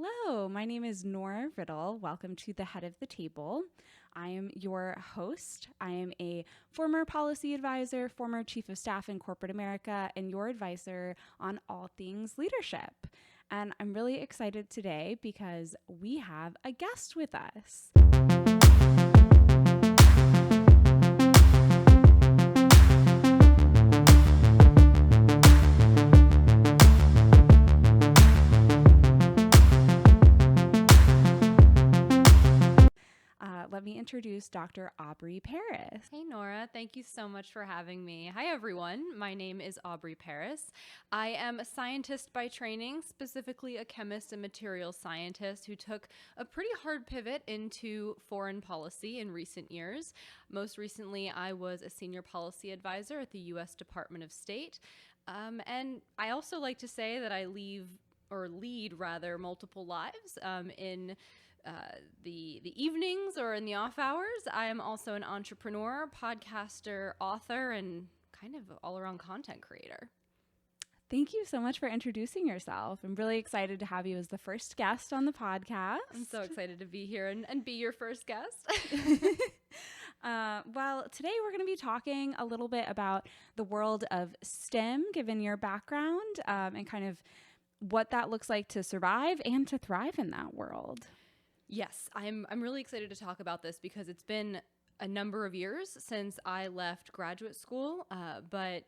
Hello, my name is Nora Riddle. Welcome to the Head of the Table. I am your host. I am a former policy advisor, former chief of staff in corporate America, and your advisor on all things leadership. And I'm really excited today because we have a guest with us. Let me introduce Dr. Aubrey Paris. Hey, Nora. Thank you so much for having me. Hi, everyone. My name is Aubrey Paris. I am a scientist by training, specifically a chemist and materials scientist who took a pretty hard pivot into foreign policy in recent years. Most recently, I was a senior policy advisor at the U.S. Department of State. And I also like to say that I lead multiple lives in the evenings or in the off hours. I am also an entrepreneur, podcaster, author, and kind of all-around content creator. Thank you so much for introducing yourself. I'm really excited to have you as the first guest on the podcast. I'm so excited to be here and be your first guest. Well, today we're going to be talking a little bit about the world of STEM, given your background, and kind of what that looks like to survive and to thrive in that world. Yes, I'm really excited to talk about this because it's been a number of years since I left graduate school, but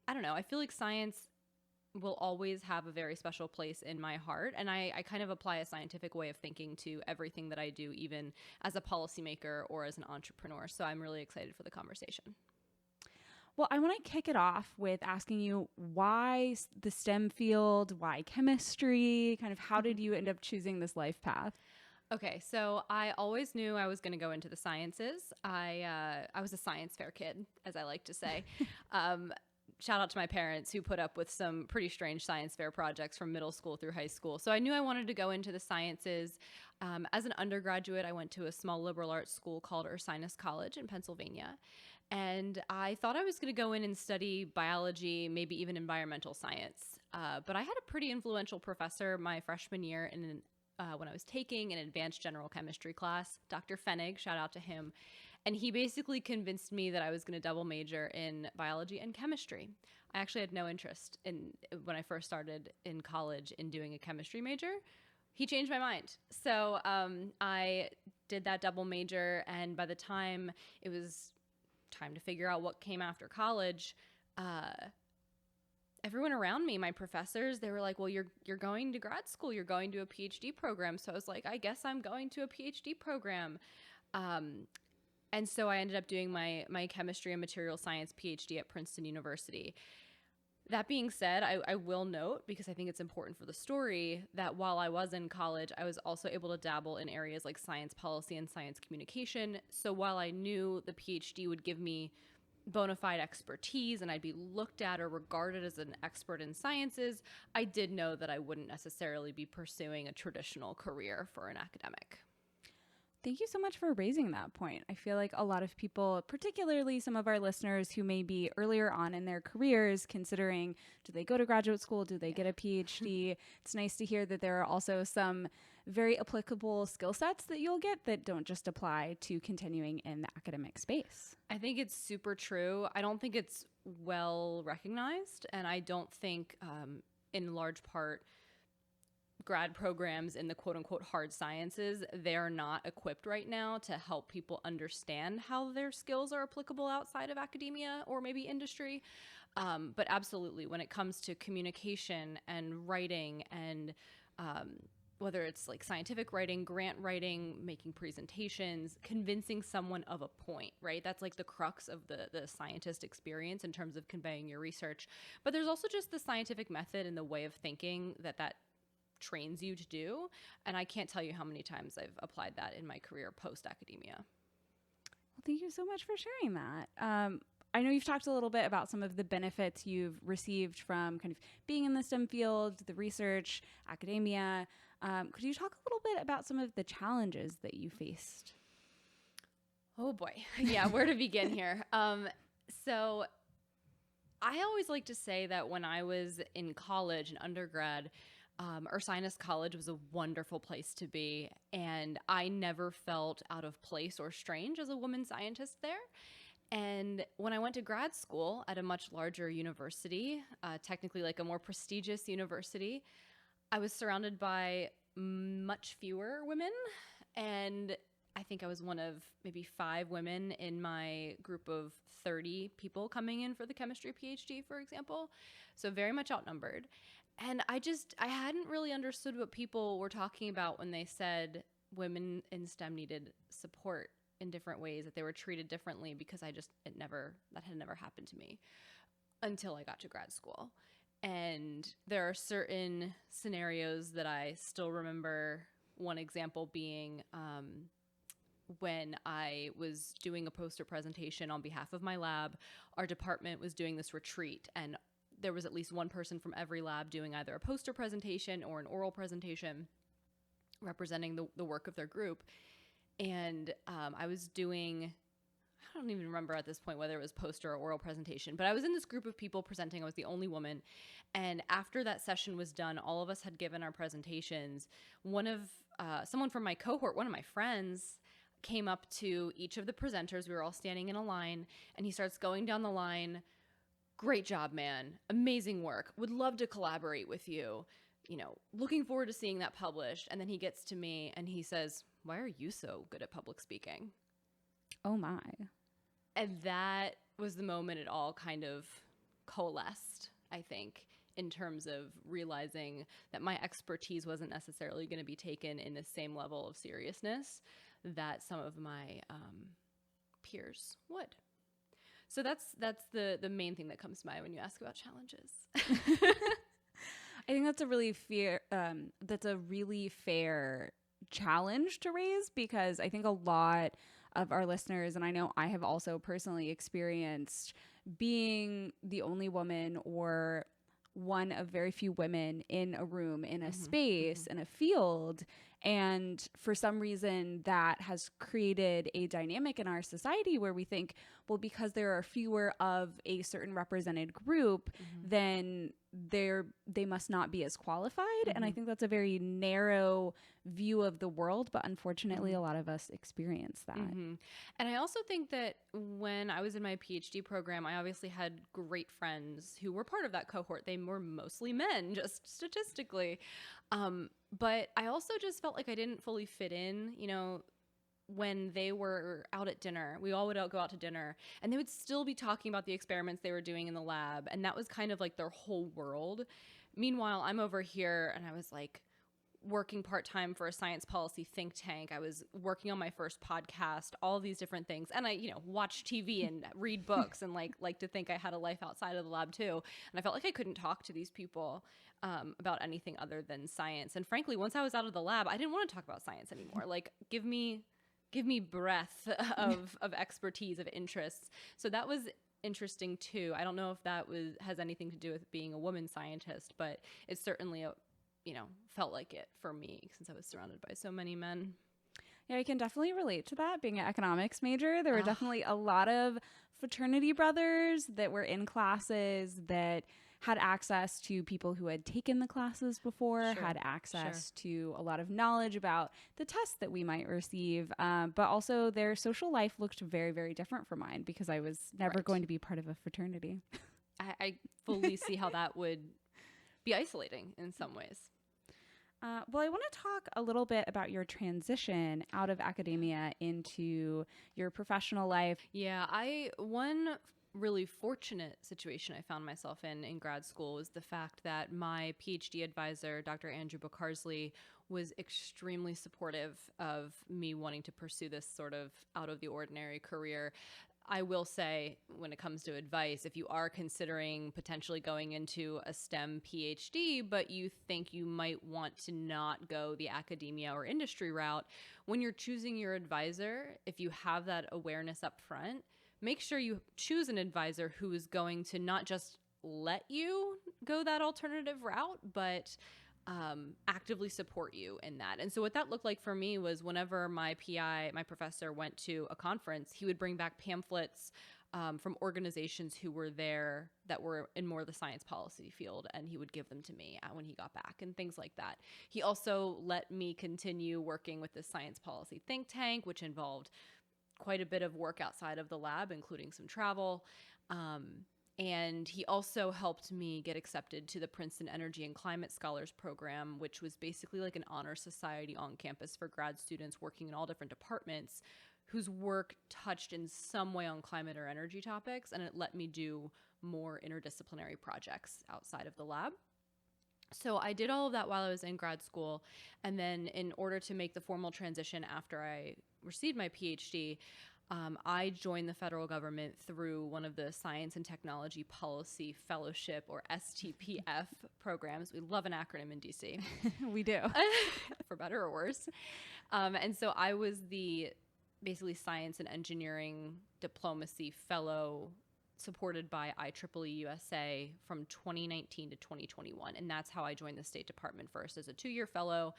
I don't know, I feel like science will always have a very special place in my heart, and I kind of apply a scientific way of thinking to everything that I do, even as a policymaker or as an entrepreneur, so I'm really excited for the conversation. Well, I want to kick it off with asking you why the STEM field, why chemistry, kind of how did you end up choosing this life path? Okay, so I always knew I was going to go into the sciences. I was a science fair kid, as I like to say. Shout out to my parents who put up with some pretty strange science fair projects from middle school through high school. So I knew I wanted to go into the sciences. As an undergraduate, I went to a small liberal arts school called Ursinus College in Pennsylvania. And I thought I was going to go in and study biology, maybe even environmental science. But I had a pretty influential professor my freshman year when I was taking an advanced general chemistry class, Dr. Fenig, shout out to him. And he basically convinced me that I was going to double major in biology and chemistry. I actually had no interest when I first started in college in doing a chemistry major. He changed my mind. So I did that double major, and by the time it was time to figure out what came after college, everyone around me, my professors, they were like, well, you're going to grad school, you're going to a PhD program. So I was like, I guess I'm going to a PhD program. And so I ended up doing my chemistry and material science PhD at Princeton University. That being said, I will note, because I think it's important for the story, that while I was in college, I was also able to dabble in areas like science policy and science communication. So while I knew the PhD would give me bona fide expertise and I'd be looked at or regarded as an expert in sciences, I did know that I wouldn't necessarily be pursuing a traditional career for an academic. Thank you so much for raising that point. I feel like a lot of people, particularly some of our listeners who may be earlier on in their careers, considering, do they go to graduate school? Do they get a PhD? It's nice to hear that there are also some very applicable skill sets that you'll get that don't just apply to continuing in the academic space. I think it's super true. I don't think it's well recognized, and I don't think in large part grad programs in the quote-unquote hard sciences, they're not equipped right now to help people understand how their skills are applicable outside of academia or maybe industry. But absolutely, when it comes to communication and writing and whether it's like scientific writing, grant writing, making presentations, convincing someone of a point, right? That's like the crux of the scientist experience in terms of conveying your research. But there's also just the scientific method and the way of thinking that trains you to do. And I can't tell you how many times I've applied that in my career post-academia. Well, thank you so much for sharing that. I know you've talked a little bit about some of the benefits you've received from kind of being in the STEM field, the research, academia. Could you talk a little bit about some of the challenges that you faced? Oh boy. Yeah, where to begin here? So I always like to say that when I was in college and undergrad, Ursinus College was a wonderful place to be, and I never felt out of place or strange as a woman scientist there. And when I went to grad school at a much larger university, technically like a more prestigious university, I was surrounded by much fewer women. And I think I was one of maybe 5 women in my group of 30 people coming in for the chemistry PhD, for example. So very much outnumbered. And I hadn't really understood what people were talking about when they said women in STEM needed support in different ways, that they were treated differently, because that had never happened to me until I got to grad school. And there are certain scenarios that I still remember. One example being when I was doing a poster presentation on behalf of my lab. Our department was doing this retreat, and there was at least one person from every lab doing either a poster presentation or an oral presentation representing the work of their group. And I was doing, I don't even remember at this point whether it was poster or oral presentation, but I was in this group of people presenting. I was the only woman. And after that session was done, all of us had given our presentations. Someone from my cohort, one of my friends, came up to each of the presenters. We were all standing in a line, and he starts going down the line. Great job, man. Amazing work. Would love to collaborate with you. Looking forward to seeing that published. And then he gets to me and he says, "Why are you so good at public speaking?" Oh my. And that was the moment it all kind of coalesced, I think, in terms of realizing that my expertise wasn't necessarily going to be taken in the same level of seriousness that some of my peers would. So that's the main thing that comes to mind when you ask about challenges. I think that's a really fair challenge to raise, because I think a lot of our listeners, and I know I have also personally experienced being the only woman or one of very few women in a room, in a space, in a field. And for some reason that has created a dynamic in our society where we think, well, because there are fewer of a certain represented group, then they must not be as qualified. And I think that's a very narrow view of the world, but unfortunately a lot of us experience that. And I also think that when I was in my PhD program, I obviously had great friends who were part of that cohort. They were mostly men, just statistically. But I also just felt like I didn't fully fit in, when they were out at dinner. We all would go out to dinner, and they would still be talking about the experiments they were doing in the lab. And that was kind of like their whole world. Meanwhile, I'm over here, and I was like working part-time for a science policy think tank. I was working on my first podcast, all these different things. And I, watch TV and read books and like to think I had a life outside of the lab too. And I felt like I couldn't talk to these people about anything other than science. And frankly, once I was out of the lab, I didn't want to talk about science anymore. Like, give me breadth of expertise, of interests. So that was interesting too. I don't know if that has anything to do with being a woman scientist, but it certainly felt like it for me since I was surrounded by so many men. Yeah, I can definitely relate to that. Being an economics major, there were definitely a lot of fraternity brothers that were in classes that had access to people who had taken the classes before, had access to a lot of knowledge about the tests that we might receive. But also their social life looked very, very different from mine, because I was never going to be part of a fraternity. I fully see how that would be isolating in some ways. Well, I want to talk a little bit about your transition out of academia into your professional life. Yeah, one really fortunate situation I found myself in grad school was the fact that my PhD advisor, Dr. Andrew Backarsley, was extremely supportive of me wanting to pursue this sort of out of the ordinary career. I will say, when it comes to advice, if you are considering potentially going into a STEM PhD, but you think you might want to not go the academia or industry route, when you're choosing your advisor, if you have that awareness up front, make sure you choose an advisor who is going to not just let you go that alternative route, but actively support you in that. And so what that looked like for me was whenever my professor went to a conference, he would bring back pamphlets from organizations who were there that were in more of the science policy field, and he would give them to me when he got back and things like that. He also let me continue working with the science policy think tank, which involved quite a bit of work outside of the lab, including some travel. And he also helped me get accepted to the Princeton Energy and Climate Scholars Program, which was basically like an honor society on campus for grad students working in all different departments whose work touched in some way on climate or energy topics. And it let me do more interdisciplinary projects outside of the lab. So I did all of that while I was in grad school. And then in order to make the formal transition after I received my PhD, I joined the federal government through one of the Science and Technology Policy Fellowship, or STPF programs. We love an acronym in DC. We do. For better or worse. And so I was the basically Science and Engineering Diplomacy Fellow supported by IEEE USA from 2019 to 2021. And that's how I joined the State Department first as a 2-year fellow,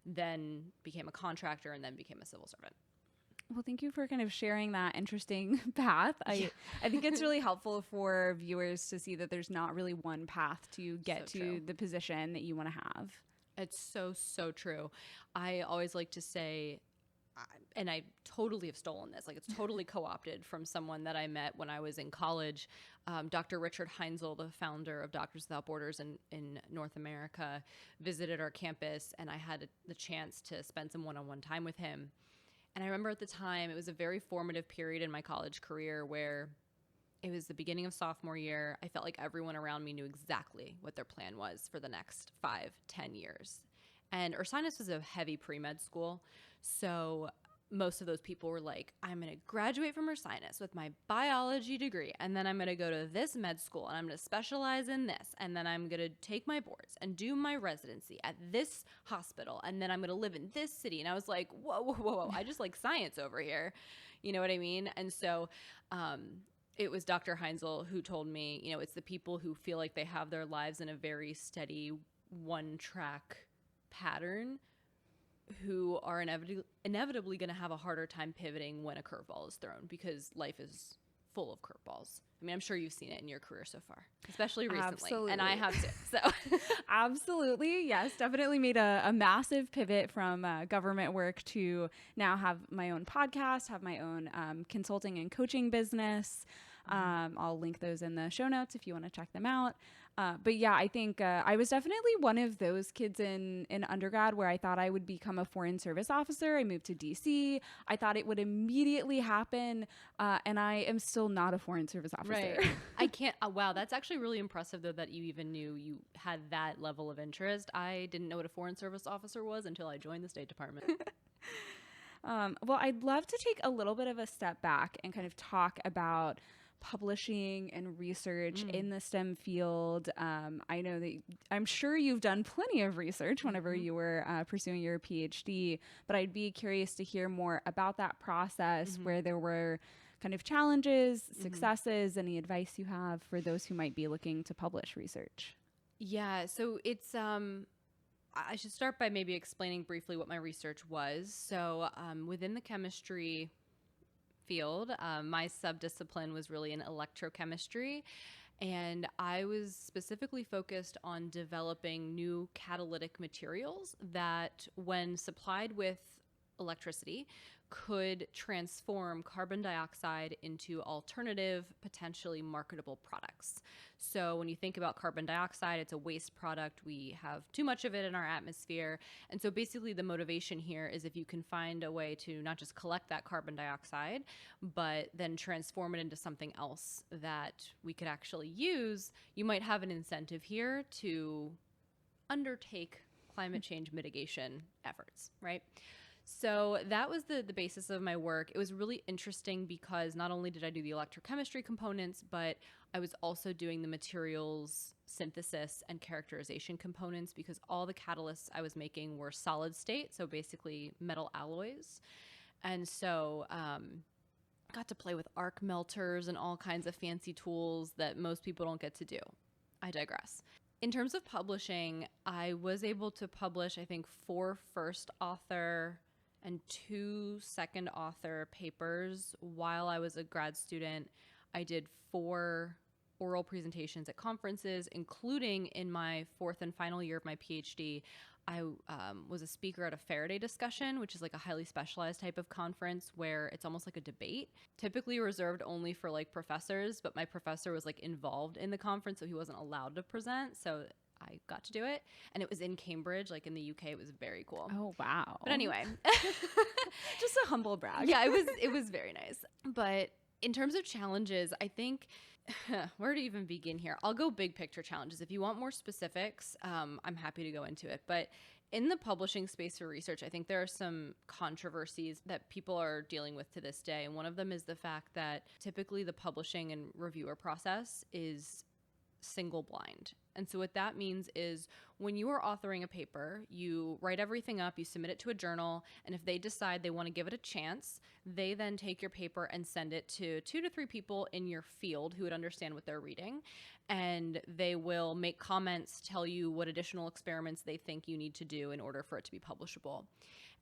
then became a contractor, and then became a civil servant. Well, thank you for kind of sharing that interesting path. I think it's really helpful for viewers to see that there's not really one path to get to the position that you want to have. It's so true. I always like to say, and I totally have stolen this, like it's totally co-opted from someone that I met when I was in college. Dr. Richard Heinzel, the founder of Doctors Without Borders in North America, visited our campus, and I had the chance to spend some one-on-one time with him. And I remember at the time, it was a very formative period in my college career where it was the beginning of sophomore year. I felt like everyone around me knew exactly what their plan was for the next 5-10 years. And Ursinus was a heavy pre-med school. So most of those people were like, I'm going to graduate from Ursinus with my biology degree, and then I'm going to go to this med school, and I'm going to specialize in this, and then I'm going to take my boards and do my residency at this hospital, and then I'm going to live in this city. And I was like, whoa, I just like science over here. You know what I mean? And so it was Dr. Heinzel who told me, you know, it's the people who feel like they have their lives in a very steady one-track pattern who are inevitably going to have a harder time pivoting when a curveball is thrown, because life is full of curveballs. I mean, I'm sure you've seen it in your career so far, especially recently. Absolutely. And I have too. So Absolutely. Yes, definitely made a massive pivot from government work to now have my own podcast, have my own consulting and coaching business. I'll link those in the show notes if you want to check them out. But yeah, I think I was definitely one of those kids in undergrad where I thought I would become a foreign service officer. I moved to DC. I thought it would immediately happen. And I am still not a foreign service officer. Right. I can't. Wow, that's actually really impressive, though, that you even knew you had that level of interest. I didn't know what a foreign service officer was until I joined the State Department. Well, I'd love to take a little bit of a step back and kind of talk about publishing and research in the STEM field. I know that I'm sure you've done plenty of research whenever you were pursuing your PhD, but I'd be curious to hear more about that process, where there were kind of challenges, successes, any advice you have for those who might be looking to publish research. Yeah, so it's I should start by maybe explaining briefly what my research was. So within the chemistry field, my subdiscipline was really in electrochemistry, and I was specifically focused on developing new catalytic materials that, when supplied with electricity, could transform carbon dioxide into alternative, potentially marketable products. So when you think about carbon dioxide, it's a waste product. We have too much of it in our atmosphere. And so basically the motivation here is if you can find a way to not just collect that carbon dioxide, but then transform it into something else that we could actually use, you might have an incentive here to undertake climate change mitigation efforts, right? So that was the basis of my work. It was really interesting because not only did I do the electrochemistry components, but I was also doing the materials synthesis and characterization components, because all the catalysts I was making were solid state, so basically metal alloys. And so got to play with arc melters and all kinds of fancy tools that most people don't get to do. I digress. In terms of publishing, I was able to publish, I think, 4 first author and 2 second author papers while I was a grad student. I did 4 oral presentations at conferences, including in my 4th and final year of my PhD. I was a speaker at a Faraday discussion, which is like a highly specialized type of conference where it's almost like a debate, typically reserved only for like professors. But my professor was like involved in the conference, so he wasn't allowed to present. So I got to do it. And it was in Cambridge, like in the UK. It was very cool. Oh, wow. But anyway, just a humble brag. yeah, it was very nice. But in terms of challenges, I think where to even begin here? I'll go big picture challenges. If you want more specifics, I'm happy to go into it. But in the publishing space for research, I think there are some controversies that people are dealing with to this day. And one of them is the fact that typically the publishing and reviewer process is single blind. And so what that means is when you are authoring a paper, you write everything up, you submit it to a journal, and if they decide they want to give it a chance, they then take your paper and send it to 2 to 3 people in your field who would understand what they're reading. And they will make comments, tell you what additional experiments they think you need to do in order for it to be publishable.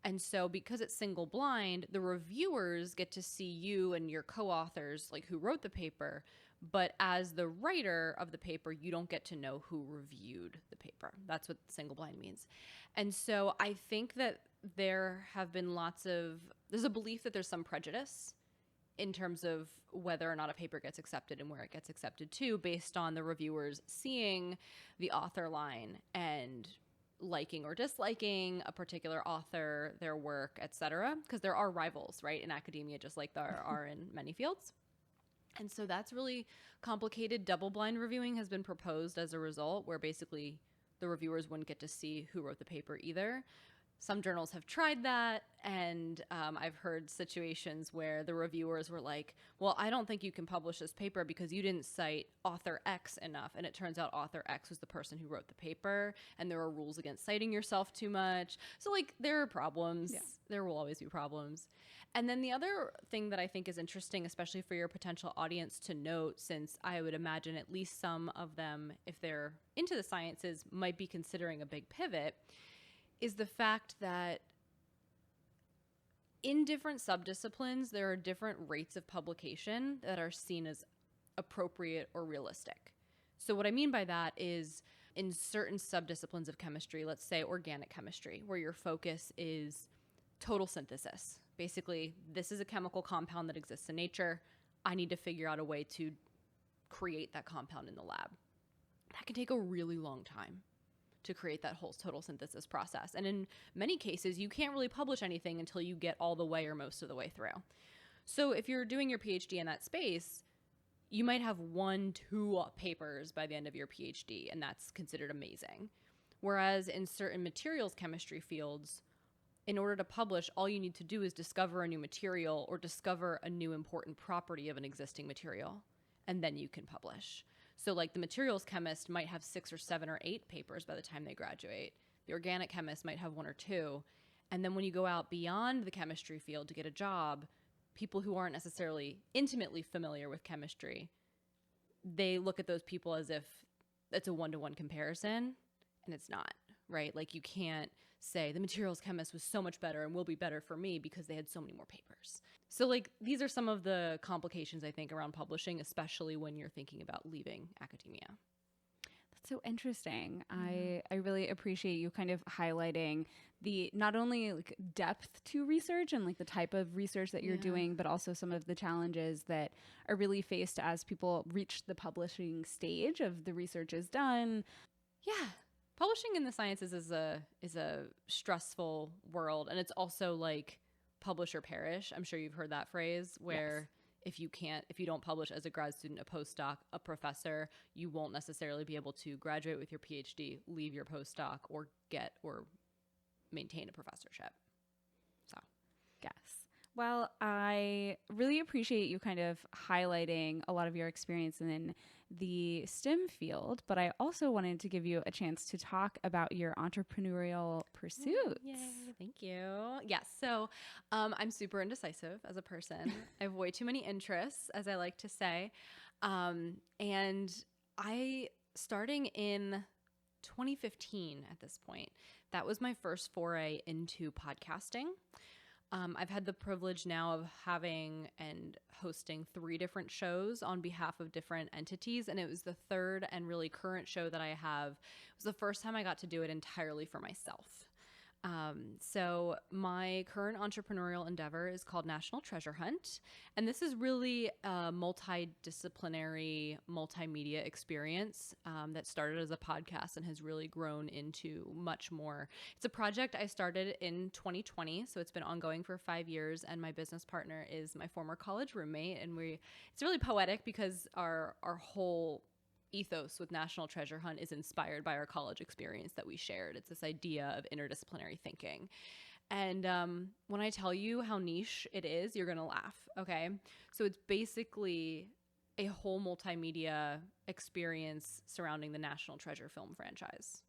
And so because it's single blind, the reviewers get to see you and your co-authors, like who wrote the paper, but as the writer of the paper, you don't get to know who reviewed the paper. That's what single blind means. And so I think that there's a belief that there's some prejudice in terms of whether or not a paper gets accepted and where it gets accepted to based on the reviewers seeing the author line and liking or disliking a particular author, their work, etc. Because there are rivals, right, in academia, just like there are in many fields. And so that's really complicated. Double-blind reviewing has been proposed as a result, where basically the reviewers wouldn't get to see who wrote the paper either. Some journals have tried that, and I've heard situations where the reviewers were like, well, I don't think you can publish this paper because you didn't cite author X enough. And it turns out author X was the person who wrote the paper, and there are rules against citing yourself too much. So, like, there are problems. Yeah. There will always be problems. And then the other thing that I think is interesting, especially for your potential audience to note, since I would imagine at least some of them, if they're into the sciences, might be considering a big pivot, is the fact that in different subdisciplines, there are different rates of publication that are seen as appropriate or realistic. So what I mean by that is in certain subdisciplines of chemistry, let's say organic chemistry, where your focus is total synthesis. Basically, this is a chemical compound that exists in nature. I need to figure out a way to create that compound in the lab. That can take a really long time to create that whole total synthesis process. And in many cases, you can't really publish anything until you get all the way or most of the way through. So if you're doing your PhD in that space, you might have 1-2 papers by the end of your PhD, and that's considered amazing. Whereas in certain materials chemistry fields, in order to publish, all you need to do is discover a new material or discover a new important property of an existing material, and then you can publish. So like the materials chemist might have 6 or 7 or 8 papers by the time they graduate. The organic chemist might have 1 or 2. And then when you go out beyond the chemistry field to get a job, people who aren't necessarily intimately familiar with chemistry, they look at those people as if it's a 1-to-1 comparison, and it's not, right? Like you can't say the materials chemist was so much better and will be better for me because they had so many more papers. So like these are some of the complications I think around publishing, especially when you're thinking about leaving academia. That's so interesting. I really appreciate you kind of highlighting the not only like depth to research and like the type of research that you're doing, but also some of the challenges that are really faced as people reach the publishing stage of the research is done. Yeah. Publishing in the sciences is a stressful world, and it's also like publish or perish. I'm sure you've heard that phrase where if you don't publish as a grad student, a postdoc, a professor, you won't necessarily be able to graduate with your PhD, leave your postdoc, or get or maintain a professorship. So, yes. Well, I really appreciate you kind of highlighting a lot of your experience in the STEM field, but I also wanted to give you a chance to talk about your entrepreneurial pursuits. Yay, thank you. Yes, so I'm super indecisive as a person. I have way too many interests, as I like to say. And I, starting in 2015 at this point, that was my first foray into podcasting. I've had the privilege now of having and hosting 3 different shows on behalf of different entities. And it was the third and really current show that I have. It was the first time I got to do it entirely for myself. So my current entrepreneurial endeavor is called National Treasure Hunt. And this is really a multidisciplinary multimedia experience that started as a podcast and has really grown into much more. It's a project I started in 2020. So it's been ongoing for 5 years. And my business partner is my former college roommate. And it's really poetic because our whole ethos with National Treasure Hunt is inspired by our college experience that we shared. It's this idea of interdisciplinary thinking. And when I tell you how niche it is, you're going to laugh. Okay. So it's basically a whole multimedia experience surrounding the National Treasure film franchise.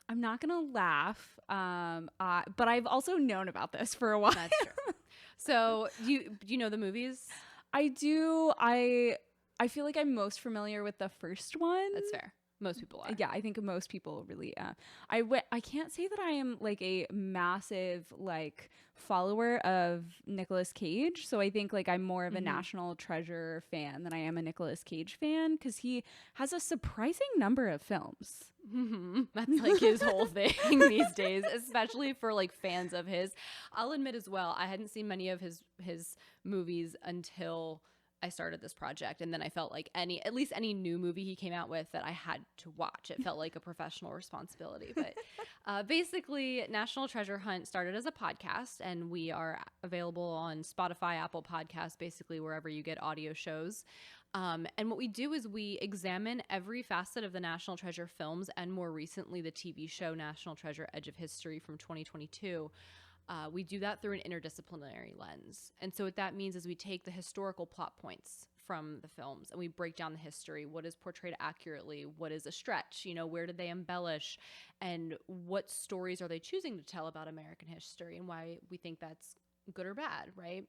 I'm not going to laugh, but I've also known about this for a while. That's true. So do you know the movies? I do. I feel like I'm most familiar with the first one. That's fair. Most people are. Yeah, I think most people really. I can't say that I am like a massive like follower of Nicolas Cage. So I think like I'm more of a National Treasure fan than I am a Nicolas Cage fan because he has a surprising number of films. That's like his whole thing these days, especially for like fans of his. I'll admit as well, I hadn't seen many of his movies until I started this project, and then I felt like at least any new movie he came out with that I had to watch. It felt like a professional responsibility. But basically, National Treasure Hunt started as a podcast, and we are available on Spotify, Apple Podcasts, basically wherever you get audio shows. And what we do is we examine every facet of the National Treasure films, and more recently, the TV show National Treasure: Edge of History from 2022. We do that through an interdisciplinary lens. And so what that means is we take the historical plot points from the films and we break down the history. What is portrayed accurately? What is a stretch? Where did they embellish? And what stories are they choosing to tell about American history and why we think that's good or bad, right?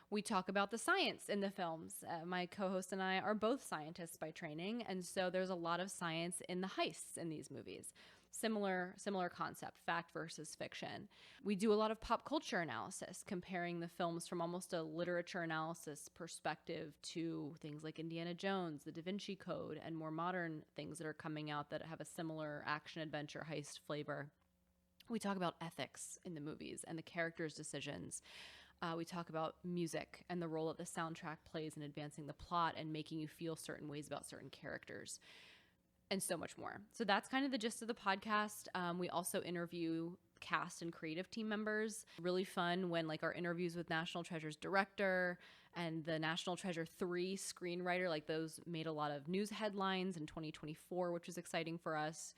We talk about the science in the films. My co-host and I are both scientists by training. And so there's a lot of science in the heists in these movies. Similar concept, fact versus fiction. We do a lot of pop culture analysis, comparing the films from almost a literature analysis perspective to things like Indiana Jones, the Da Vinci Code, and more modern things that are coming out that have a similar action adventure heist flavor. We talk about ethics in the movies and the characters' decisions. We talk about music and the role that the soundtrack plays in advancing the plot and making you feel certain ways about certain characters. And so much more. So that's kind of the gist of the podcast. We also interview cast and creative team members. Really fun when like our interviews with National Treasure's director and the National Treasure 3 screenwriter, like those made a lot of news headlines in 2024, which was exciting for us.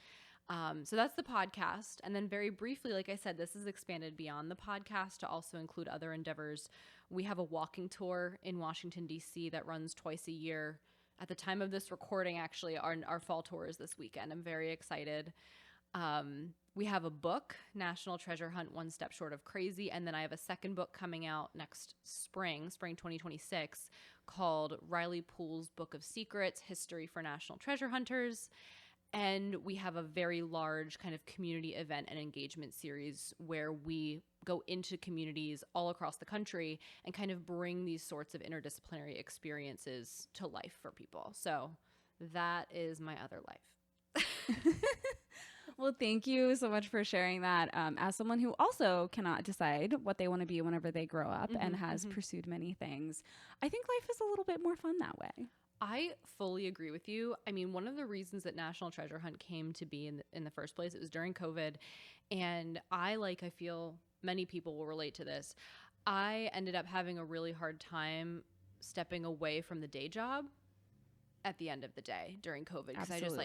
So that's the podcast. And then very briefly, like I said, this is expanded beyond the podcast to also include other endeavors. We have a walking tour in Washington, D.C. that runs twice a year. At the time of this recording, actually, our fall tour is this weekend. I'm very excited. We have a book, National Treasure Hunt, One Step Short of Crazy. And then I have a second book coming out next spring 2026, called Riley Poole's Book of Secrets, History for National Treasure Hunters. And we have a very large kind of community event and engagement series where we go into communities all across the country and kind of bring these sorts of interdisciplinary experiences to life for people. So that is my other life. Well, thank you so much for sharing that. As someone who also cannot decide what they want to be whenever they grow up and has pursued many things, I think life is a little bit more fun that way. I fully agree with you. I mean, one of the reasons that National Treasure Hunt came to be in the first place, it was during COVID. And I feel many people will relate to this. I ended up having a really hard time stepping away from the day job at the end of the day during COVID. Because I just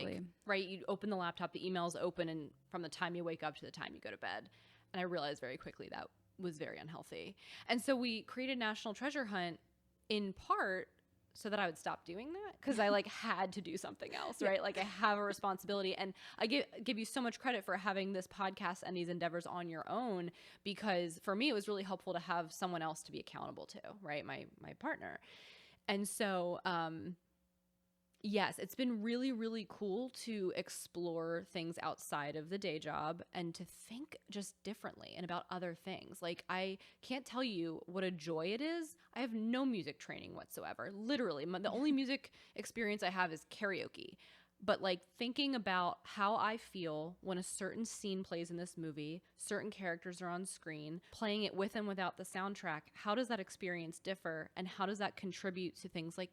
right, you open the laptop, the email's open, and from the time you wake up to the time you go to bed. And I realized very quickly that was very unhealthy. And so we created National Treasure Hunt in part so that I would stop doing that, because I had to do something else, right? Like I have a responsibility, and I give you so much credit for having this podcast and these endeavors on your own, because for me, it was really helpful to have someone else to be accountable to, right? My partner. And so, Yes, it's been really, really cool to explore things outside of the day job and to think just differently and about other things. Like, I can't tell you what a joy it is. I have no music training whatsoever. Literally, the only music experience I have is karaoke. But like thinking about how I feel when a certain scene plays in this movie, certain characters are on screen, playing it with and without the soundtrack, how does that experience differ? And how does that contribute to things like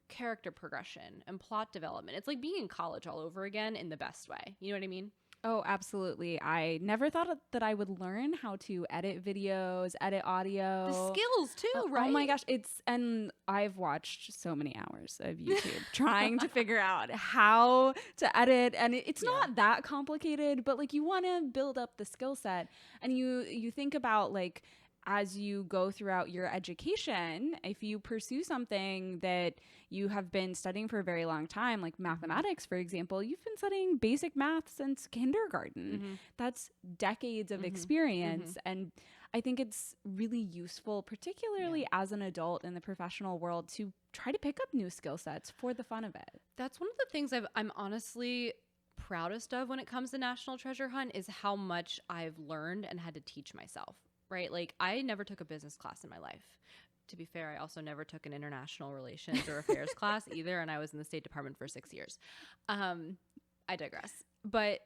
character progression and plot development? It's like being in college all over again in the best way. You know what I mean? Oh, absolutely. I never thought that I would learn how to edit videos, edit audio. The skills too, right? Oh my gosh. And I've watched so many hours of YouTube trying to figure out how to edit. And it's not that complicated, but like you want to build up the skill set. And you think about like, as you go throughout your education, if you pursue something that you have been studying for a very long time, like mathematics, for example, you've been studying basic math since kindergarten. That's decades of experience. And I think it's really useful, particularly as an adult in the professional world, to try to pick up new skill sets for the fun of it. That's one of the things I'm honestly proudest of when it comes to National Treasure Hunt is how much I've learned and had to teach myself. Right? Like I never took a business class in my life. To be fair, I also never took an international relations or affairs class either. And I was in the State Department for 6 years. I digress. But,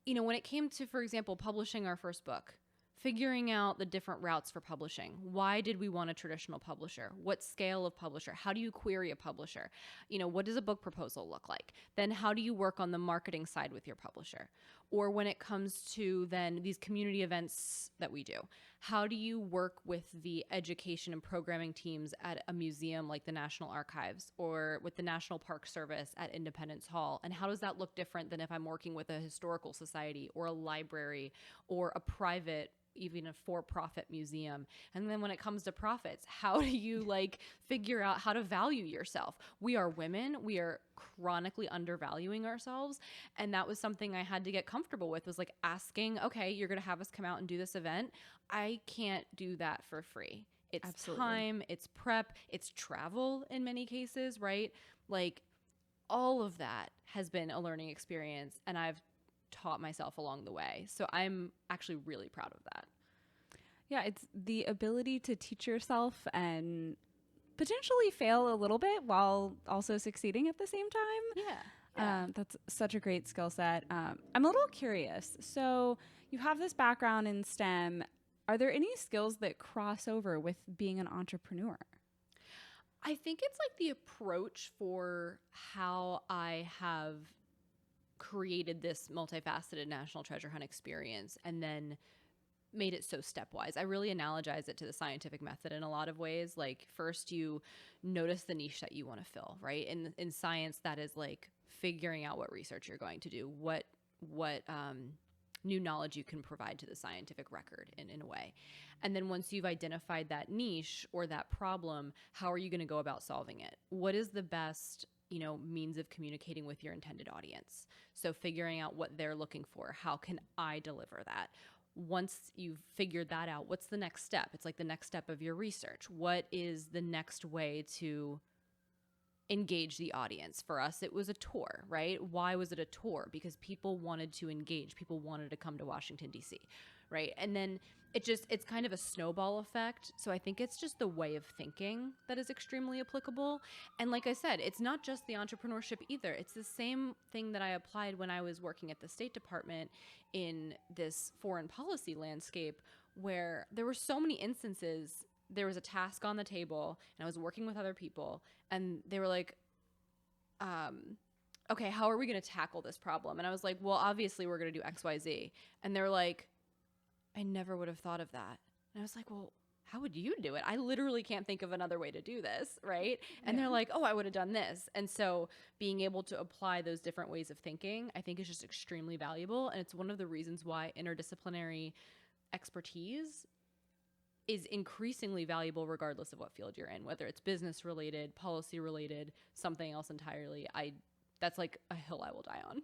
you know, when it came to, for example, publishing our first book, figuring out the different routes for publishing. Why did we want a traditional publisher? What scale of publisher? How do you query a publisher? You know, what does a book proposal look like? Then how do you work on the marketing side with your publisher? Or when it comes to then these community events that we do, how do you work with the education and programming teams at a museum like the National Archives or with the National Park Service at Independence Hall? And how does that look different than if I'm working with a historical society or a library or a private, even a for-profit museum? And then when it comes to profits, how do you like figure out how to value yourself? We are women. We are chronically undervaluing ourselves. And that was something I had to get comfortable with, was like asking, okay, you're going to have us come out and do this event. I can't do that for free. It's Absolutely. time, it's prep, it's travel in many cases, right? Like all of that has been a learning experience, and I've taught myself along the way. So I'm actually really proud of that. Yeah, it's the ability to teach yourself and potentially fail a little bit while also succeeding at the same time. Yeah. That's such a great skill set. I'm a little curious. So you have this background in STEM. Are there any skills that cross over with being an entrepreneur? I think it's like the approach for how I have created this multifaceted National Treasure Hunt experience and then made it so stepwise. I really analogize it to the scientific method in a lot of ways. Like first you notice the niche that you want to fill, right? In science, that is like figuring out what research you're going to do, what new knowledge you can provide to the scientific record in a way. And then once you've identified that niche or that problem, how are you going to go about solving it? What is the best, you know, means of communicating with your intended audience? So figuring out what they're looking for, how can I deliver that? Once you've figured that out, what's the next step? It's like the next step of your research. What is the next way to engage the audience? For us, it was a tour, right? Why was it a tour? Because people wanted to engage. People wanted to come to Washington, D.C., right? And then it's kind of a snowball effect. So I think it's just the way of thinking that is extremely applicable. And like I said, it's not just the entrepreneurship either. It's the same thing that I applied when I was working at the State Department in this foreign policy landscape, where there were so many instances. There was a task on the table and I was working with other people and they were like, okay, how are we going to tackle this problem? And I was like, well, obviously we're going to do X, Y, Z. And they're like, I never would have thought of that. And I was like, well, how would you do it? I literally can't think of another way to do this, right? And they're like, oh, I would have done this. And so being able to apply those different ways of thinking, I think is just extremely valuable. And it's one of the reasons why interdisciplinary expertise is increasingly valuable regardless of what field you're in, whether it's business related, policy related, something else entirely. That's like a hill I will die on.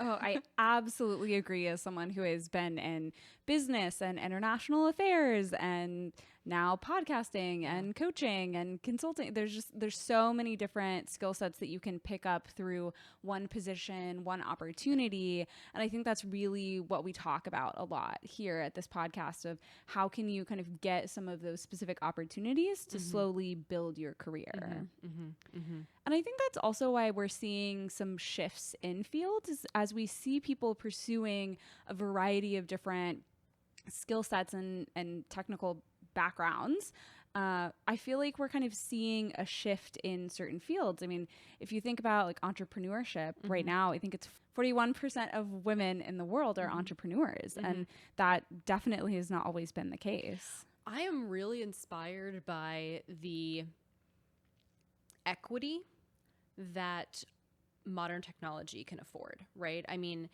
Oh, I absolutely agree, as someone who has been in business and international affairs and now podcasting and coaching and consulting. There's so many different skill sets that you can pick up through one position, one opportunity. And I think that's really what we talk about a lot here at this podcast, of how can you kind of get some of those specific opportunities to slowly build your career. And I think that's also why we're seeing some shifts in fields, is as we see people pursuing a variety of different skill sets and technical backgrounds. I feel like we're kind of seeing a shift in certain fields. I mean, if you think about like entrepreneurship right now, I think it's 41% of women in the world are entrepreneurs. And that definitely has not always been the case. I am really inspired by the equity that modern technology can afford, right? I mean,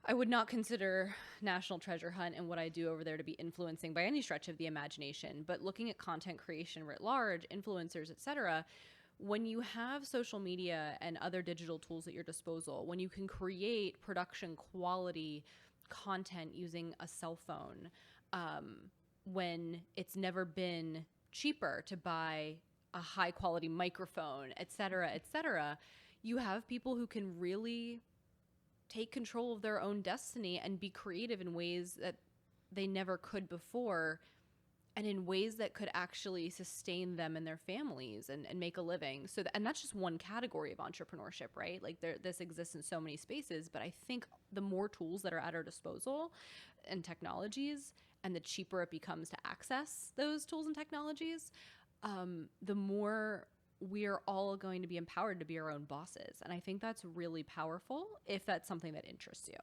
I would not consider National Treasure Hunt and what I do over there to be influencing by any stretch of the imagination, but looking at content creation writ large, influencers, etc., when you have social media and other digital tools at your disposal, when you can create production quality content using a cell phone, when it's never been cheaper to buy a high quality microphone, etc., you have people who can really take control of their own destiny and be creative in ways that they never could before, and in ways that could actually sustain them and their families and make a living. So, and that's just one category of entrepreneurship, right? Like this exists in so many spaces, but I think the more tools that are at our disposal and technologies, and the cheaper it becomes to access those tools and technologies, the more we're all going to be empowered to be our own bosses. And I think that's really powerful if that's something that interests you.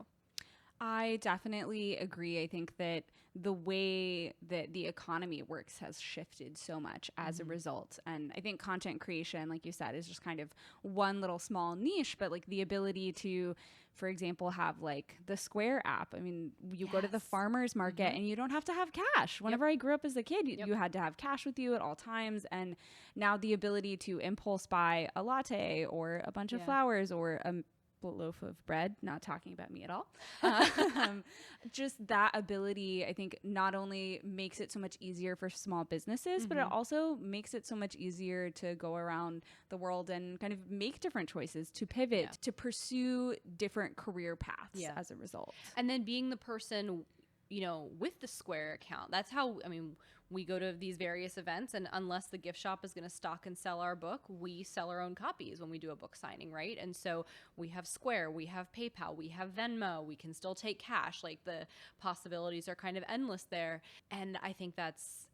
I definitely agree. I think that the way that the economy works has shifted so much as a result. And I think content creation, like you said, is just kind of one little small niche, but like the ability to, for example, have like the Square app. I mean, you go to the farmer's market and you don't have to have cash. Whenever I grew up as a kid, you had to have cash with you at all times. And now the ability to impulse buy a latte or a bunch of flowers or a loaf of bread, not talking about me at all. Just that ability, I think, not only makes it so much easier for small businesses, but it also makes it so much easier to go around the world and kind of make different choices, to pivot, to pursue different career paths as a result. And then being the person, you know, with the Square account, that's how, I mean, we go to these various events, and unless the gift shop is going to stock and sell our book, we sell our own copies when we do a book signing, right? And so we have Square, we have PayPal, we have Venmo, we can still take cash. Like the possibilities are kind of endless there. And I think that's,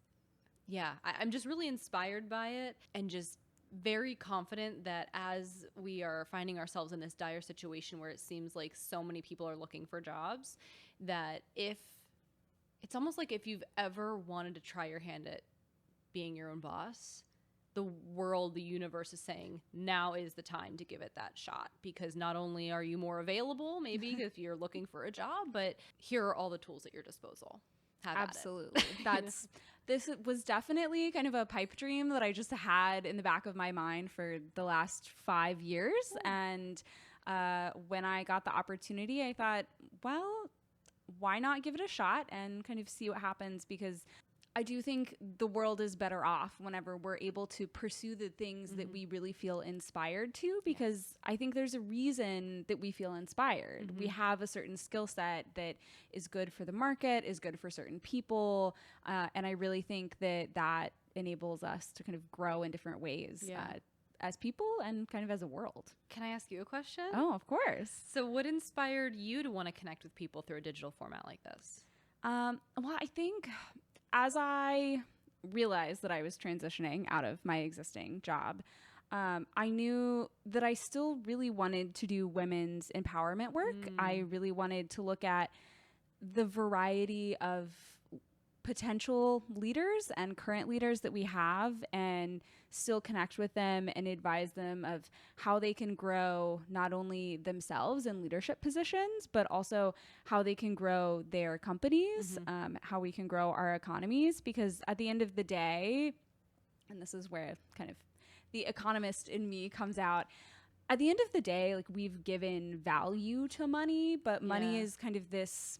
I'm just really inspired by it, and just very confident that as we are finding ourselves in this dire situation where it seems like so many people are looking for jobs, that it's almost like if you've ever wanted to try your hand at being your own boss, the world, the universe is saying, now is the time to give it that shot, because not only are you more available, maybe if you're looking for a job, but here are all the tools at your disposal. Have Absolutely. This was definitely kind of a pipe dream that I just had in the back of my mind for the last 5 years. And when I got the opportunity, I thought, well, why not give it a shot and kind of see what happens? Because I do think the world is better off whenever we're able to pursue the things that we really feel inspired to, because I think there's a reason that we feel inspired. We have a certain skill set that is good for the market, is good for certain people. And I really think that enables us to kind of grow in different ways. As people and kind of as a world. Can I ask you a question? Oh, of course. So what inspired you to want to connect with people through a digital format like this? Well, I think as I realized that I was transitioning out of my existing job, I knew that I still really wanted to do women's empowerment work. I really wanted to look at the variety of potential leaders and current leaders that we have, and still connect with them and advise them of how they can grow not only themselves in leadership positions, but also how they can grow their companies, how we can grow our economies. Because at the end of the day, and this is where kind of the economist in me comes out, at the end of the day, like, we've given value to money, but money is kind of this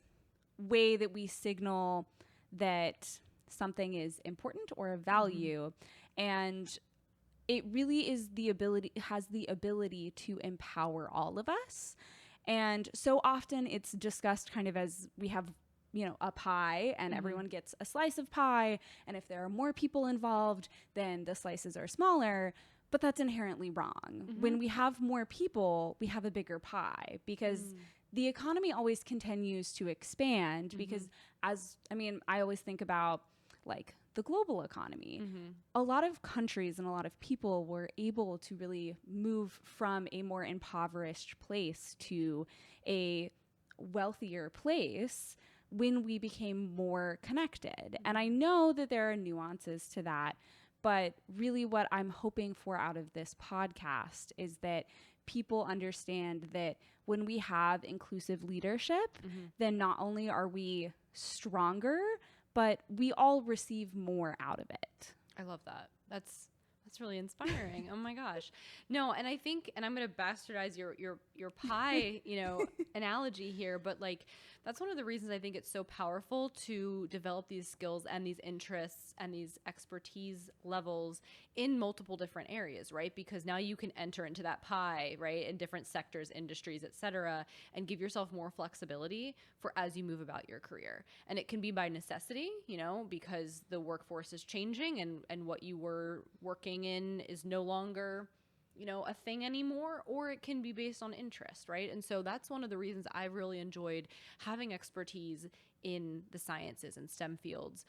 way that we signal that something is important or a value. And it really is has the ability to empower all of us. And so often it's discussed kind of as we have, a pie and everyone gets a slice of pie. And if there are more people involved, then the slices are smaller. But that's inherently wrong. When we have more people, we have a bigger pie because the economy always continues to expand because I always think about like the global economy. A lot of countries and a lot of people were able to really move from a more impoverished place to a wealthier place when we became more connected. And I know that there are nuances to that, but really what I'm hoping for out of this podcast is that people understand that when we have inclusive leadership, then not only are we stronger, but we all receive more out of it. I love that. That's really inspiring. Oh my gosh. No, and I think, and I'm going to bastardize your pie, analogy here, but like that's one of the reasons I think it's so powerful to develop these skills and these interests and these expertise levels in multiple different areas, right? Because now you can enter into that pie, right? In different sectors, industries, et cetera, and give yourself more flexibility for as you move about your career. And it can be by necessity, because the workforce is changing and what you were working in is no longer a thing anymore, or it can be based on interest, right? And so that's one of the reasons I've really enjoyed having expertise in the sciences and STEM fields,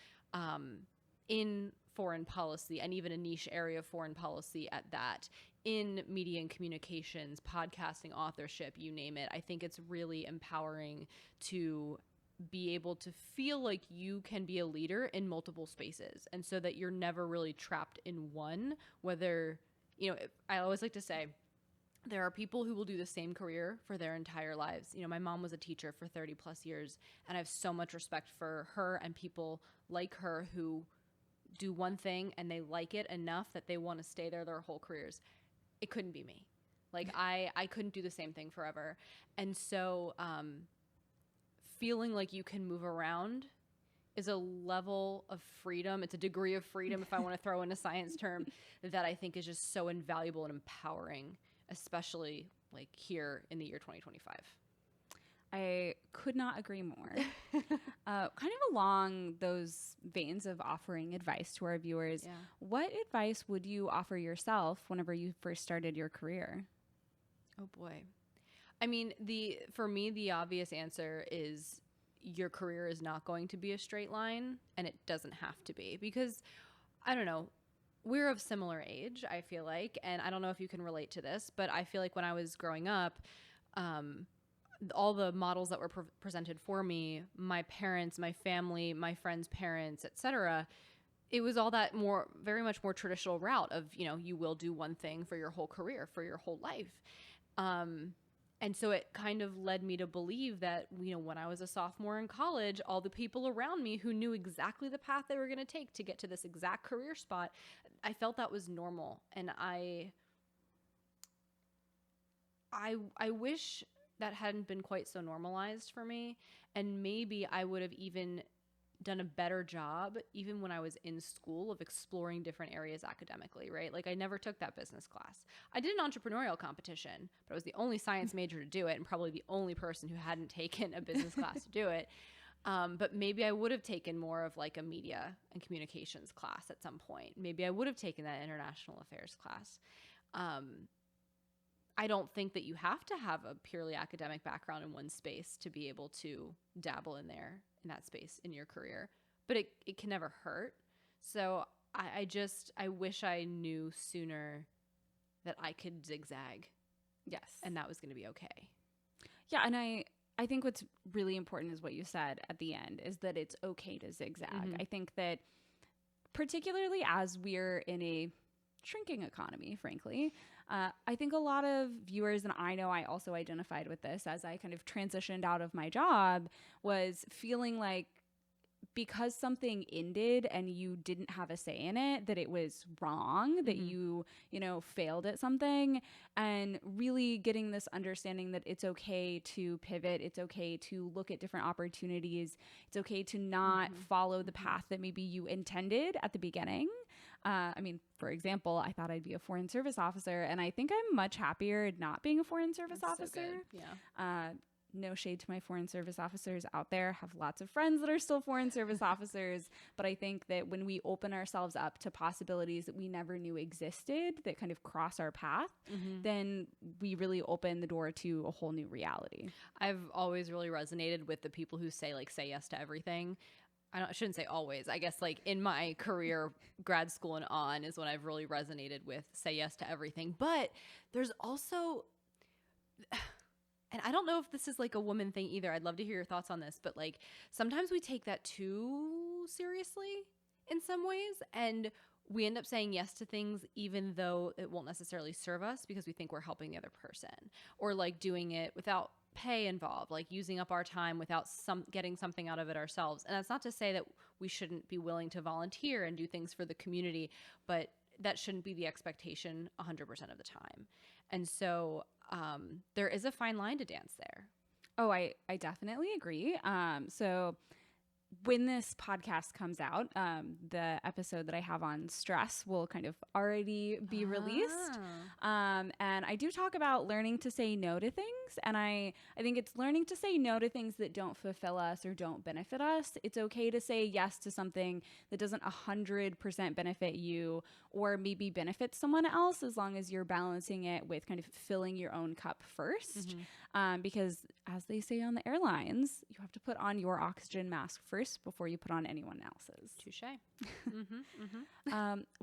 in foreign policy, and even a niche area of foreign policy at that, in media and communications, podcasting, authorship, you name it. I think it's really empowering to be able to feel like you can be a leader in multiple spaces, and so that you're never really trapped in one, whether I always like to say there are people who will do the same career for their entire lives. My mom was a teacher for 30 plus years, and I have so much respect for her and people like her who do one thing and they like it enough that they want to stay there their whole careers. It couldn't be me. Like I couldn't do the same thing forever. And so feeling like you can move around is a level of freedom. It's a degree of freedom, if I want to throw in a science term, that I think is just so invaluable and empowering, especially like here in the year 2025. I could not agree more. Kind of along those veins of offering advice to our viewers, what advice would you offer yourself whenever you first started your career? Oh boy. I mean, for me, the obvious answer is your career is not going to be a straight line, and it doesn't have to be, because I don't know, we're of similar age, I feel like, and I don't know if you can relate to this, but I feel like when I was growing up, all the models that were presented for me, my parents, my family, my friends' parents, etc., it was all that very much more traditional route of, you will do one thing for your whole career, for your whole life. And so it kind of led me to believe that, when I was a sophomore in college, all the people around me who knew exactly the path they were going to take to get to this exact career spot, I felt that was normal. And I wish that hadn't been quite so normalized for me. And maybe I would have even done a better job, even when I was in school, of exploring different areas academically, right? Like I never took that business class. I did an entrepreneurial competition, but I was the only science major to do it, and probably the only person who hadn't taken a business class to do it. But maybe I would have taken more of like a media and communications class at some point. Maybe I would have taken that international affairs class. I don't think that you have to have a purely academic background in one space to be able to dabble in that space in your career, but it can never hurt. So I wish I knew sooner that I could zigzag. Yes. And that was going to be okay. Yeah. And I think what's really important is what you said at the end, is that it's okay to zigzag. I think that particularly as we're in a shrinking economy, frankly, I think a lot of viewers, and I know I also identified with this as I kind of transitioned out of my job, was feeling like because something ended and you didn't have a say in it, that it was wrong, that you know, failed at something, and really getting this understanding that it's okay to pivot. It's okay to look at different opportunities. It's okay to not follow the path that maybe you intended at the beginning. I mean, for example, I thought I'd be a foreign service officer, and I think I'm much happier not being a foreign service officer. So good. Yeah. No shade to my foreign service officers out there. Have lots of friends that are still foreign service officers. But I think that when we open ourselves up to possibilities that we never knew existed, that kind of cross our path, then we really open the door to a whole new reality. I've always really resonated with the people who say yes to everything. I shouldn't say always. I guess like in my career, grad school and on is when I've really resonated with say yes to everything. But there's also... And I don't know if this is like a woman thing either. I'd love to hear your thoughts on this, but like sometimes we take that too seriously in some ways, and we end up saying yes to things even though it won't necessarily serve us because we think we're helping the other person, or like doing it without pay involved, like using up our time without getting something out of it ourselves. And that's not to say that we shouldn't be willing to volunteer and do things for the community, but that shouldn't be the expectation 100% of the time. And so there is a fine line to dance there. Oh, I definitely agree. So when this podcast comes out, the episode that I have on stress will kind of already be released. And I do talk about learning to say no to things. And I think it's learning to say no to things that don't fulfill us or don't benefit us. It's okay to say yes to something that doesn't 100% benefit you or maybe benefit someone else, as long as you're balancing it with kind of filling your own cup first. Because as they say on the airlines, you have to put on your oxygen mask first before you put on anyone else's. Touche.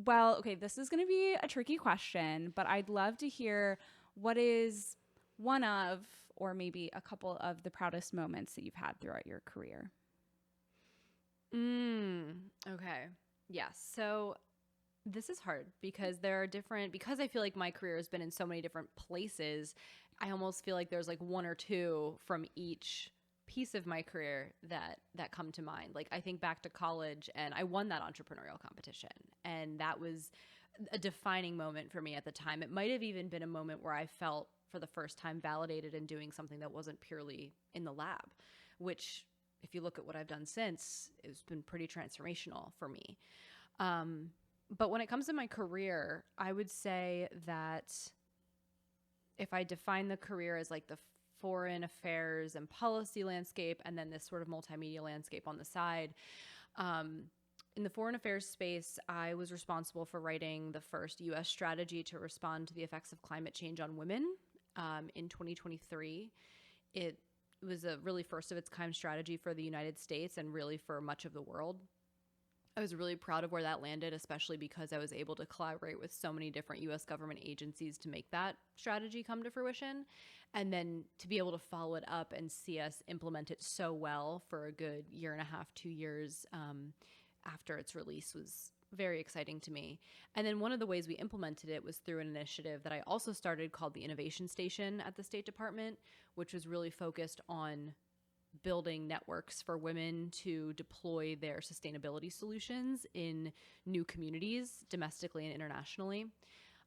Well, okay, this is going to be a tricky question, but I'd love to hear what is one of, or maybe a couple of the proudest moments that you've had throughout your career. Okay. Yes. So this is hard because there are because I feel like my career has been in so many different places. I almost feel like there's like one or two from each piece of my career that come to mind. Like I think back to college and I won that entrepreneurial competition, and that was a defining moment for me at the time. It might have even been a moment where I felt for the first time validated in doing something that wasn't purely in the lab, which if you look at what I've done since, it's been pretty transformational for me. But when it comes to my career, I would say that if I define the career as like the foreign affairs and policy landscape, and then this sort of multimedia landscape on the side, in the foreign affairs space, I was responsible for writing the first U.S. strategy to respond to the effects of climate change on women in 2023. It was a really first of its kind strategy for the United States and really for much of the world. I was really proud of where that landed, especially because I was able to collaborate with so many different U.S. government agencies to make that strategy come to fruition. And then to be able to follow it up and see us implement it so well for a good year and a half, 2 years after its release was very exciting to me. And then one of the ways we implemented it was through an initiative that I also started called the Innovation Station at the State Department, which was really focused on building networks for women to deploy their sustainability solutions in new communities, domestically and internationally.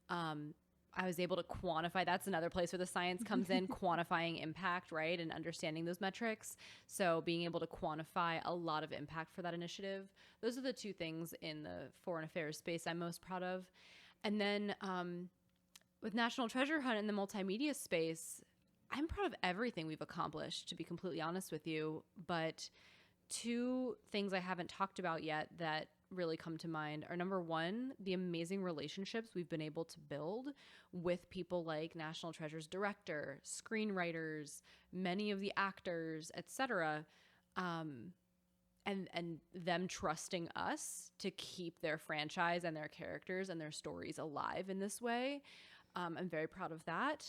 I was able to quantify. That's another place where the science comes in, quantifying impact, right? And understanding those metrics. So being able to quantify a lot of impact for that initiative. Those are the two things in the foreign affairs space I'm most proud of. And then with National Treasure Hunt in the multimedia space, I'm proud of everything we've accomplished, to be completely honest with you. But two things I haven't talked about yet that really come to mind are, number one, the amazing relationships we've been able to build with people like National Treasure's director, screenwriters, many of the actors, etc., and them trusting us to keep their franchise and their characters and their stories alive in this way. I'm very proud of that.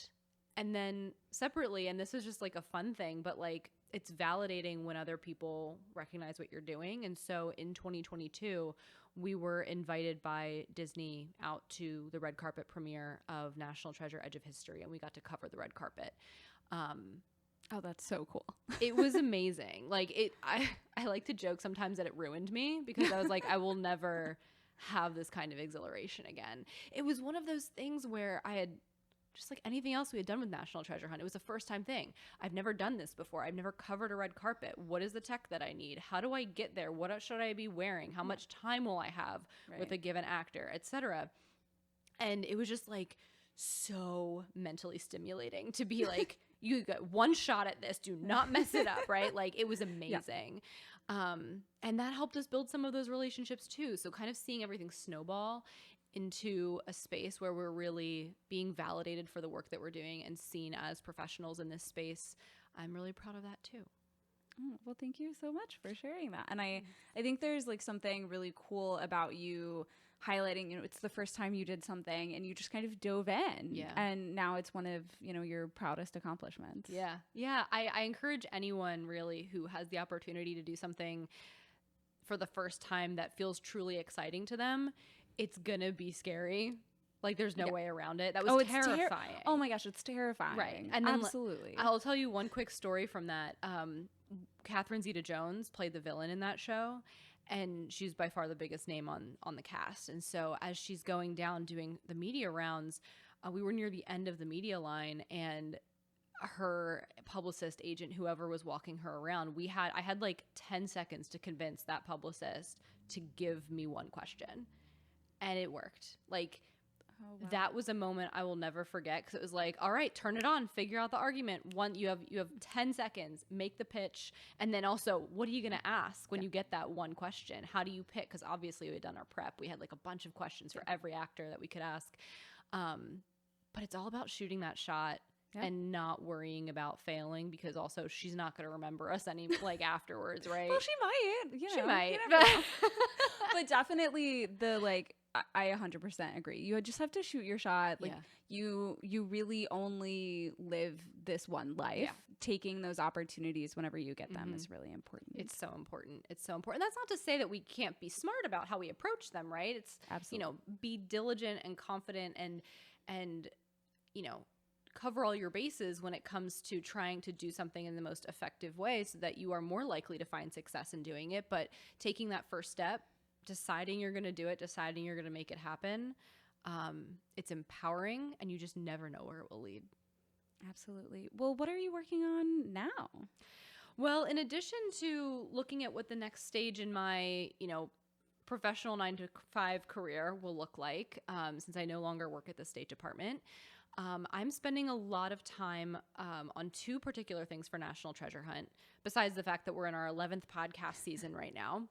And then separately, and this is just like a fun thing, but like it's validating when other people recognize what you're doing. And so in 2022, we were invited by Disney out to the red carpet premiere of National Treasure: Edge of History, and we got to cover the red carpet. Oh, that's so cool. It was amazing. Like I like to joke sometimes that it ruined me because I was like, I will never have this kind of exhilaration again. It was one of those things where I had, just like anything else we had done with National Treasure Hunt, it was a first time thing. I've never done this before. I've never covered a red carpet. What is the tech that I need? How do I get there? What should I be wearing? How much time will I have with a given actor, etc.? And it was just like so mentally stimulating to be like, you got one shot at this. Do not mess it up, right? Like, it was amazing. Yeah. And that helped us build some of those relationships too. So kind of seeing everything snowball into a space where we're really being validated for the work that we're doing and seen as professionals in this space. I'm really proud of that too. Oh, well, thank you so much for sharing that. And I think there's like something really cool about you highlighting, it's the first time you did something and you just kind of dove in. Yeah. And now it's one of, your proudest accomplishments. Yeah. Yeah. I encourage anyone really who has the opportunity to do something for the first time that feels truly exciting to them. It's going to be scary. Like, there's no way around it. That was terrifying. Oh my gosh, it's terrifying. Right. And then absolutely. I'll tell you one quick story from that. Catherine Zeta-Jones played the villain in that show, and she's by far the biggest name on the cast. And so as she's going down doing the media rounds, we were near the end of the media line, and her publicist, agent, whoever was walking her around, I had like 10 seconds to convince that publicist to give me one question. And it worked. Like, that was a moment I will never forget, because it was like, all right, turn it on, figure out the argument. You have 10 seconds, make the pitch. And then also, what are you going to ask when you get that one question? How do you pick? Because obviously we had done our prep. We had like a bunch of questions for every actor that we could ask. But it's all about shooting that shot. Yeah. And not worrying about failing, because also she's not going to remember us like afterwards, right? Well, she might. She might. But definitely I 100% agree. You just have to shoot your shot. Like, you really only live this one life. Yeah. Taking those opportunities whenever you get them is really important. It's so important. It's so important. That's not to say that we can't be smart about how we approach them, right? It's absolutely, be diligent and confident and cover all your bases when it comes to trying to do something in the most effective way, so that you are more likely to find success in doing it. But taking that first step, deciding you're going to do it, deciding you're going to make it happen, it's empowering, and you just never know where it will lead. Absolutely. Well, what are you working on now? Well, in addition to looking at what the next stage in my, professional 9-to-5 career will look like, since I no longer work at the State Department, I'm spending a lot of time on two particular things for National Treasure Hunt, besides the fact that we're in our 11th podcast season right now.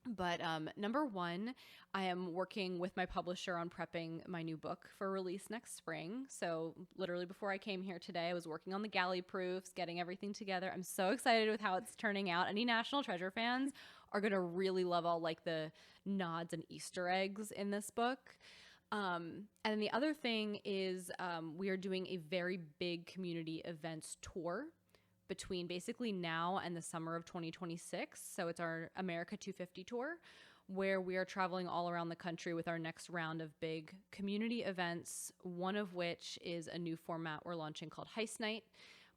But number one, I am working with my publisher on prepping my new book for release next spring. So literally before I came here today, I was working on the galley proofs, getting everything together. I'm so excited with how it's turning out. Any National Treasure fans are going to really love all like the nods and Easter eggs in this book. And then the other thing is we are doing a very big community events tour between basically now and the summer of 2026. So it's our America 250 tour, where we are traveling all around the country with our next round of big community events, one of which is a new format we're launching called Heist Night,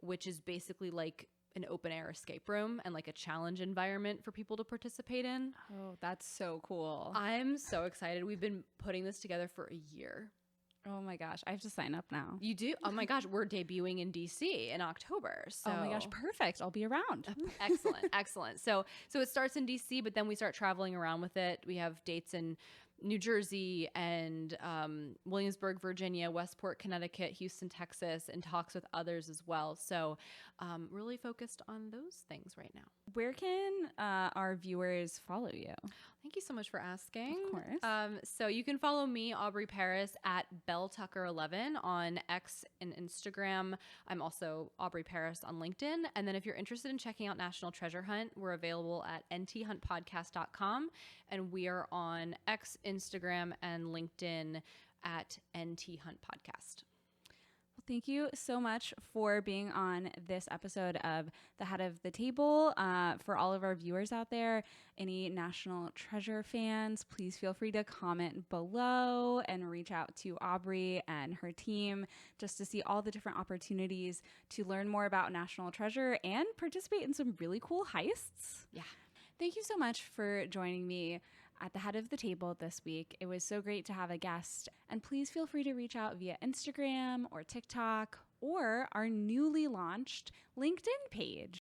which is basically like an open air escape room and like a challenge environment for people to participate in. Oh, that's so cool. I'm so excited. We've been putting this together for a year. Oh my gosh, I have to sign up now. You do? Oh my gosh, we're debuting in DC in October. So. Oh my gosh, perfect. I'll be around. Excellent, excellent. So it starts in DC, but then we start traveling around with it. We have dates in New Jersey and Williamsburg, Virginia, Westport, Connecticut, Houston, Texas, and talks with others as well. So really focused on those things right now. Where can our viewers follow you? Thank you so much for asking. Of course. So you can follow me, Aubrey Paris, at BelleTucker11 on X and Instagram. I'm also Aubrey Paris on LinkedIn. And then if you're interested in checking out National Treasure Hunt, we're available at nthuntpodcast.com. And we are on X, Instagram, and LinkedIn at NT Hunt Podcast. Thank you so much for being on this episode of The Head of the Table. For all of our viewers out there, any National Treasure fans, please feel free to comment below and reach out to Aubrey and her team just to see all the different opportunities to learn more about National Treasure and participate in some really cool heists. Yeah. Thank you so much for joining me at the Head of the Table this week. It was so great to have a guest. And please feel free to reach out via Instagram or TikTok or our newly launched LinkedIn page.